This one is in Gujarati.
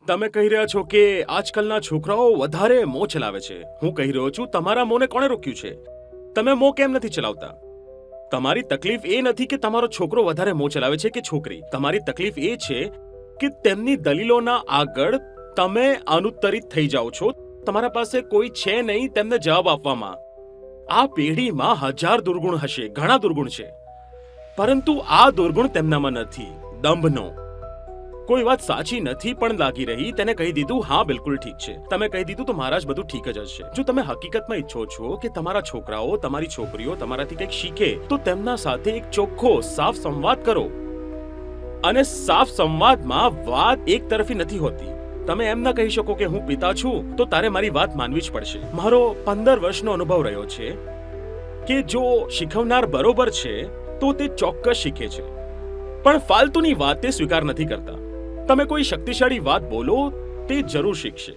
તમે કહી રહ્યા છો કે આજકાલના છોકરાઓ વધારે મોં ચલાવે છે. હું કહી રહ્યો છું તમારા મોંને કોણે રોક્યું છે? તમે મોં કેમ નથી ચલાવતા? તમારી તકલીફ એ નથી કે તમારો છોકરો વધારે મોં ચલાવે છે કે છોકરી. તમારી તકલીફ એ છે કે તેમની દલીલોના આગળ તમે અનુત્તરિત થઈ જાઓ છો. તમારા પાસે કોઈ છે નહીં તેમને જવાબ આપવામાં. આ પેઢીમાં 1000 દુર્ગુણ હશે, ઘણા દુર્ગુણ છે, પરંતુ આ દુર્ગુણ તેમનામાં નથી, દંભનો. કોઈ વાત સાચી નથી પણ લાગી રહી, તેને કહી દીધું હા બિલકુલ ઠીક છે. તમે કહી દીધું તો મહારાજ બધું ઠીક જ હશે. જો તમે હકીકતમાં ઈચ્છો છો કે તમારા છોકરાઓ, તમારી છોકરીઓ તમારાથી કંઈક શીખે, તો તેમના સાથે એક ચોખ્ખો સાફ સંવાદ કરો. અને સાફ સંવાદમાં વાત એક તરફી નથી હોતી. તમે એમ ન કહી શકો કે હું પિતા છું તો તારે મારી વાત માનવી જ પડશે. મારો 15 વર્ષનો અનુભવ રહ્યો છે કે જો શીખવનાર બરોબર છે તો તે ચોક્કસ શીખે છે, પણ ફાલતુની વાત તે સ્વીકાર નથી કરતા. તમે કોઈ શક્તિશાળી વાત બોલો, તે જરૂર શીખશે.